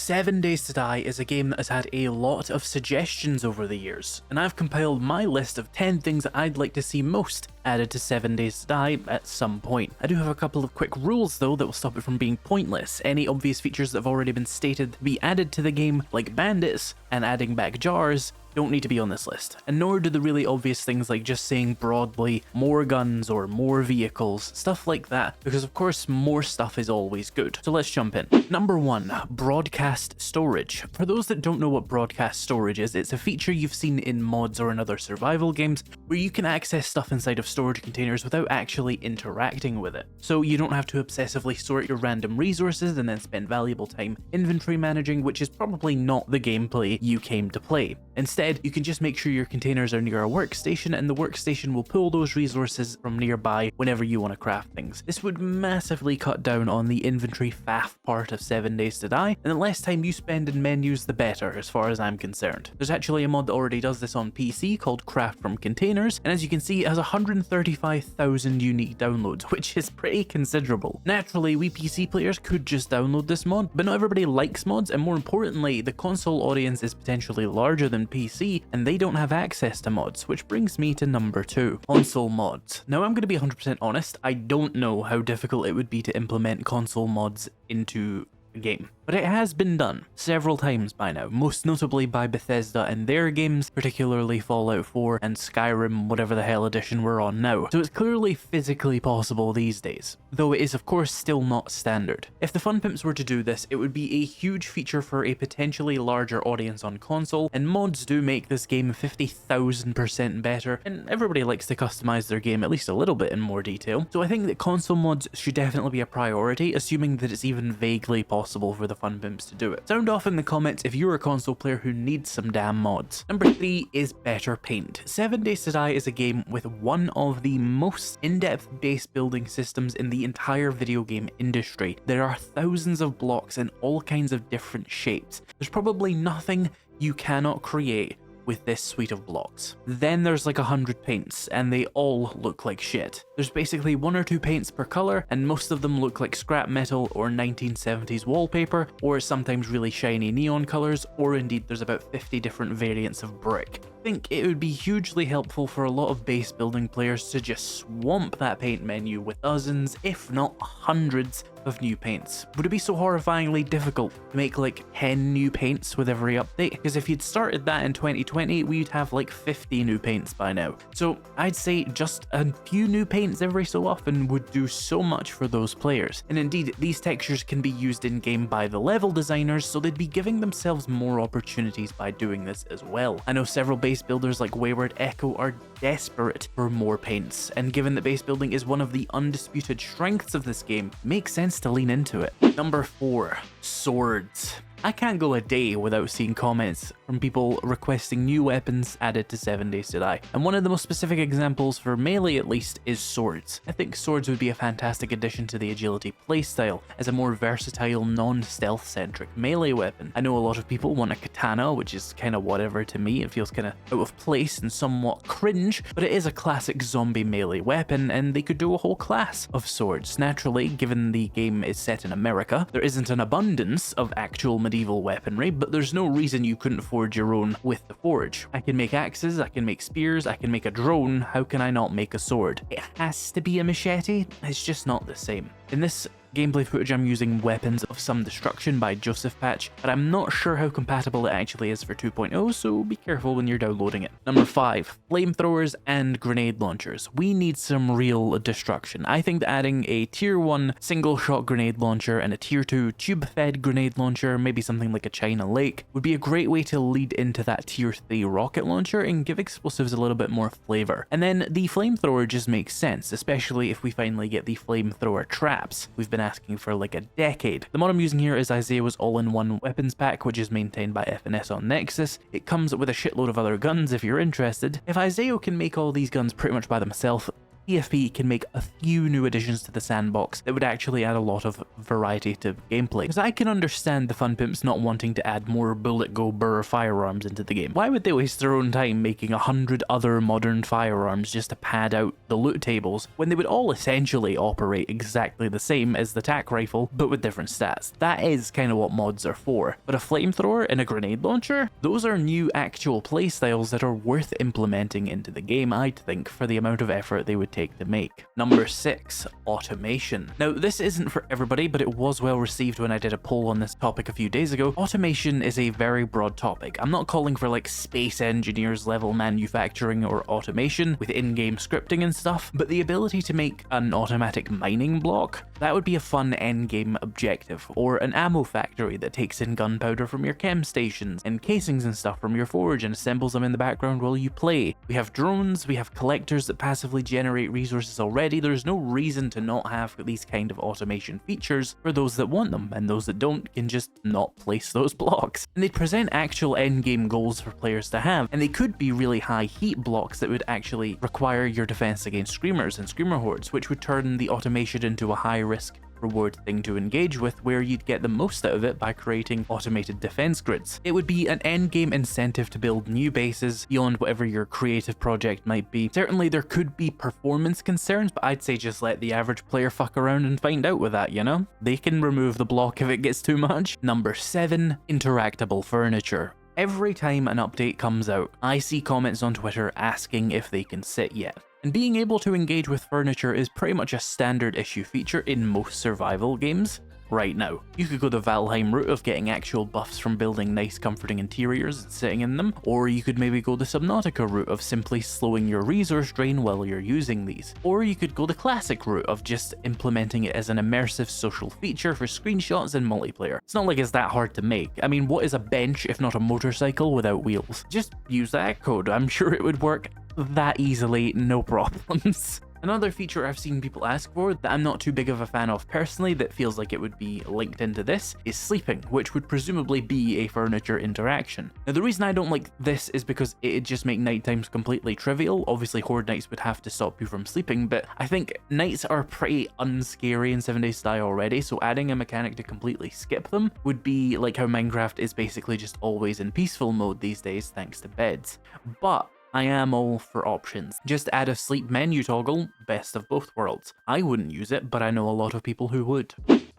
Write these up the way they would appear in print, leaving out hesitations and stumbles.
7 Days to Die is a game that has had a lot of suggestions over the years, and I've compiled my list of 10 things that I'd like to see most added to 7 Days to Die at some point. I do have a couple of quick rules though that will stop it from being pointless. Any obvious features that have already been stated to be added to the game, like bandits and adding back jars, don't need to be on this list, and nor do the really obvious things like just saying broadly more guns or more vehicles, stuff like that, because of course more stuff is always good. So let's jump in. Number 1, broadcast storage. For those that don't know what broadcast storage is, it's a feature you've seen in mods or in other survival games where you can access stuff inside of storage containers without actually interacting with it. So you don't have to obsessively sort your random resources and then spend valuable time inventory managing, which is probably not the gameplay you came to play. Instead, you can just make sure your containers are near a workstation and the workstation will pull those resources from nearby whenever you want to craft things. This would massively cut down on the inventory faff part of 7 Days to Die, and the less time you spend in menus the better as far as I'm concerned. There's actually a mod that already does this on PC called Craft from Containers, and as you can see it has 135,000 unique downloads, which is pretty considerable. Naturally, we PC players could just download this mod, but not everybody likes mods, and more importantly, the console audience is potentially larger than PC, and they don't have access to mods, which brings me to number 2, console mods. Now I'm going to be 100% honest, I don't know how difficult it would be to implement console mods into a game, but it has been done several times by now, most notably by Bethesda and their games, particularly Fallout 4 and Skyrim, whatever the hell edition we're on now. So it's clearly physically possible these days, though it is of course still not standard. If the Fun Pimps were to do this, it would be a huge feature for a potentially larger audience on console, and mods do make this game 50,000% better, and everybody likes to customize their game at least a little bit in more detail. So I think that console mods should definitely be a priority, assuming that it's even vaguely possible for the Fun Pimps to do it. Sound off in the comments if you're a console player who needs some damn mods. Number 3 is better paint. 7 Days to Die is a game with one of the most in-depth base building systems in the entire video game industry. There are thousands of blocks in all kinds of different shapes. There's probably nothing you cannot create with this suite of blocks. Then there's like 100 paints, and they all look like shit. There's basically 1 or 2 paints per color, and most of them look like scrap metal or 1970s wallpaper, or sometimes really shiny neon colors, or indeed there's about 50 different variants of brick. I think it would be hugely helpful for a lot of base building players to just swamp that paint menu with dozens, if not hundreds, of new paints. Would it be so horrifyingly difficult to make like 10 new paints with every update? Because if you'd started that in 2020, we'd have like 50 new paints by now. So I'd say just a few new paints every so often would do so much for those players. And indeed, these textures can be used in game by the level designers, so they'd be giving themselves more opportunities by doing this as well. I know several base builders like Wayward Echo are desperate for more paints, and given that base building is one of the undisputed strengths of this game, it makes sense to lean into it. Number 4, swords. I can't go a day without seeing comments from people requesting new weapons added to 7 Days to Die, and one of the most specific examples for melee at least is swords. I think swords would be a fantastic addition to the agility playstyle as a more versatile, non-stealth centric melee weapon. I know a lot of people want a katana, which is kind of whatever to me. It feels kind of out of place and somewhat cringe, but it is a classic zombie melee weapon, and they could do a whole class of swords. Naturally, given the game is set in America, there isn't an abundance of actual medieval weaponry, but there's no reason you couldn't forge your own with the forge. I can make axes, I can make spears, I can make a drone. How can I not make a sword? It has to be a machete. It's just not the same. In this gameplay footage, I'm using Weapons of Some Destruction by Joseph Patch, but I'm not sure how compatible it actually is for 2.0, so be careful when you're downloading it. Number 5, flamethrowers and grenade launchers. We need some real destruction. I think that adding a tier 1 single shot grenade launcher and a tier 2 tube fed grenade launcher, maybe something like a China Lake, would be a great way to lead into that tier 3 rocket launcher and give explosives a little bit more flavor. And then the flamethrower just makes sense, especially if we finally get the flamethrower traps we've been asking for like a decade. The mod I'm using here is Isaiah's all-in-one weapons pack, which is maintained by FNS on Nexus. It comes with a shitload of other guns if you're interested. If Isaiah can make all these guns pretty much by themselves, PFP can make a few new additions to the sandbox that would actually add a lot of variety to gameplay. Because I can understand the fun pimps not wanting to add more bullet go burr firearms into the game. Why would they waste their own time making 100 other modern firearms just to pad out the loot tables when they would all essentially operate exactly the same as the tac rifle but with different stats? That is kind of what mods are for. But a flamethrower and a grenade launcher? Those are new actual playstyles that are worth implementing into the game, I'd think, for the amount of effort they would take to make. Number 6, automation. Now, this isn't for everybody, but it was well received when I did a poll on this topic a few days ago. Automation is a very broad topic. I'm not calling for like space engineers level manufacturing or automation with in-game scripting and stuff, but the ability to make an automatic mining block, that would be a fun end-game objective, or an ammo factory that takes in gunpowder from your chem stations and casings and stuff from your forge and assembles them in the background while you play. We have drones, we have collectors that passively generate resources already. There's no reason to not have these kind of automation features for those that want them, and those that don't can just not place those blocks. And they'd present actual end-game goals for players to have, and they could be really high heat blocks that would actually require your defense against screamers and screamer hordes, which would turn the automation into a high risk reward thing to engage with, where you'd get the most out of it by creating automated defense grids. It would be an endgame incentive to build new bases beyond whatever your creative project might be. Certainly there could be performance concerns, but I'd say just let the average player fuck around and find out with that, you know? They can remove the block if it gets too much. Number 7, interactable furniture. Every time an update comes out, I see comments on Twitter asking if they can sit yet. And being able to engage with furniture is pretty much a standard issue feature in most survival games right now. You could go the Valheim route of getting actual buffs from building nice comforting interiors and sitting in them, or you could maybe go the Subnautica route of simply slowing your resource drain while you're using these. Or you could go the classic route of just implementing it as an immersive social feature for screenshots and multiplayer. It's not like it's that hard to make. I mean, what is a bench if not a motorcycle without wheels? Just use that code. I'm sure it would work that easily, no problems. Another feature I've seen people ask for that I'm not too big of a fan of personally, that feels like it would be linked into this, is sleeping, which would presumably be a furniture interaction. Now, the reason I don't like this is because it'd just make night times completely trivial. Obviously, horde nights would have to stop you from sleeping, but I think nights are pretty unscary in 7 Days to Die already, so adding a mechanic to completely skip them would be like how Minecraft is basically just always in peaceful mode these days thanks to beds. But I am all for options. Just add a sleep menu toggle, best of both worlds. I wouldn't use it, but I know a lot of people who would.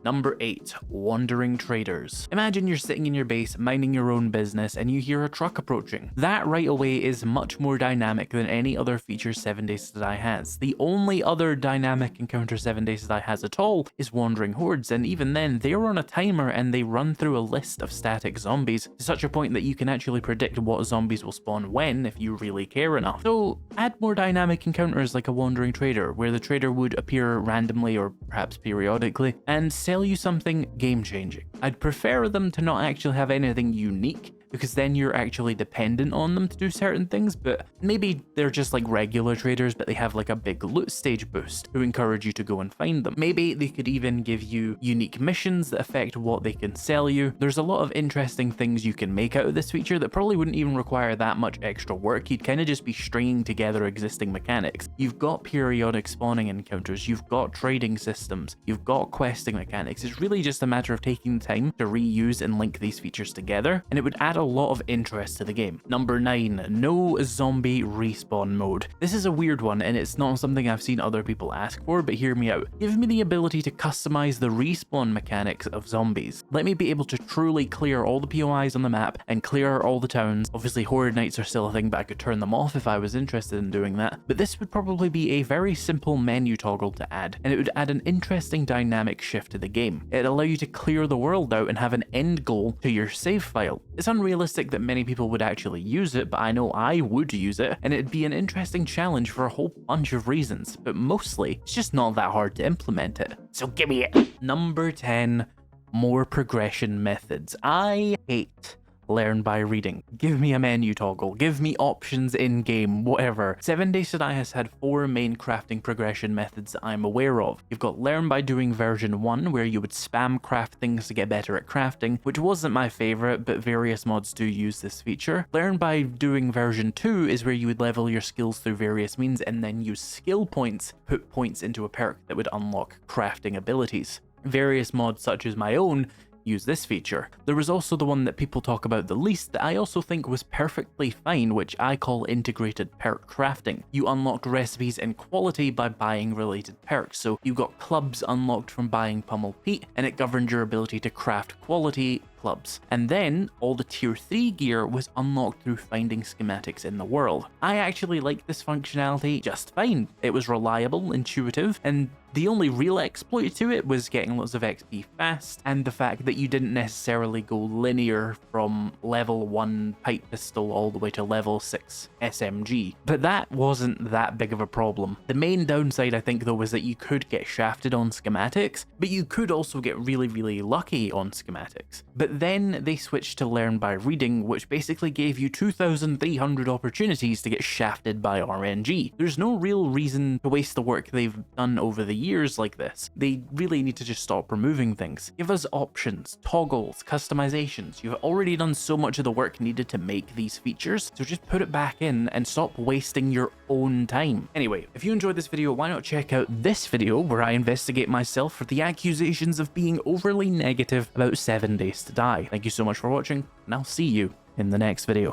Number 8, wandering traders. Imagine you're sitting in your base, minding your own business, and you hear a truck approaching. That right away is much more dynamic than any other feature 7 Days to Die has. The only other dynamic encounter 7 Days to Die has at all is wandering hordes, and even then, they're on a timer and they run through a list of static zombies to such a point that you can actually predict what zombies will spawn when if you really care enough. So add more dynamic encounters like a wandering trader, where the trader would appear randomly or perhaps periodically and sell you something game-changing. I'd prefer them to not actually have anything unique, because then you're actually dependent on them to do certain things, but maybe they're just like regular traders, but they have like a big loot stage boost to encourage you to go and find them. Maybe they could even give you unique missions that affect what they can sell you. There's a lot of interesting things you can make out of this feature that probably wouldn't even require that much extra work. You'd kind of just be stringing together existing mechanics. You've got periodic spawning encounters, you've got trading systems, you've got questing mechanics. It's really just a matter of taking the time to reuse and link these features together, and it would add a lot of interest to the game. Number 9, no zombie respawn mode. This is a weird one, and it's not something I've seen other people ask for, but hear me out. Give me the ability to customize the respawn mechanics of zombies. Let me be able to truly clear all the POIs on the map and clear all the towns. Obviously, horde nights are still a thing, but I could turn them off if I was interested in doing that. But this would probably be a very simple menu toggle to add, and it would add an interesting dynamic shift to the game. It'd allow you to clear the world out and have an end goal to your save file. It's unrealistic that many people would actually use it, but I know I would use it, and it'd be an interesting challenge for a whole bunch of reasons, but mostly it's just not that hard to implement it. So give me it. Number 10, more progression methods. I hate learn by reading. Give me a menu toggle, give me options in game, whatever. 7 Days to Die has had 4 main crafting progression methods that I'm aware of. You've got learn by doing version 1, where you would spam craft things to get better at crafting, which wasn't my favorite, but various mods do use this feature. Learn by doing version 2 is where you would level your skills through various means and then use skill points, put points into a perk that would unlock crafting abilities. Various mods such as my own use this feature. There was also the one that people talk about the least that I also think was perfectly fine, which I call integrated perk crafting. You unlocked recipes and quality by buying related perks, so you got clubs unlocked from buying Pummel Pete, and it governed your ability to craft quality clubs. And then all the tier 3 gear was unlocked through finding schematics in the world. I actually liked this functionality just fine. It was reliable, intuitive, and the only real exploit to it was getting lots of XP fast, and the fact that you didn't necessarily go linear from level 1 pipe pistol all the way to level 6 SMG. But that wasn't that big of a problem. The main downside I think though was that you could get shafted on schematics, but you could also get really lucky on schematics. But then they switched to learn by reading, which basically gave you 2,300 opportunities to get shafted by RNG. There's no real reason to waste the work they've done over the years like this. They really need to just stop removing things. Give us options, toggles, customizations. You've already done so much of the work needed to make these features, so just put it back in and stop wasting your own time. Anyway, if you enjoyed this video, why not check out this video where I investigate myself for the accusations of being overly negative about 7 Days to Die. Thank you so much for watching, and I'll see you in the next video.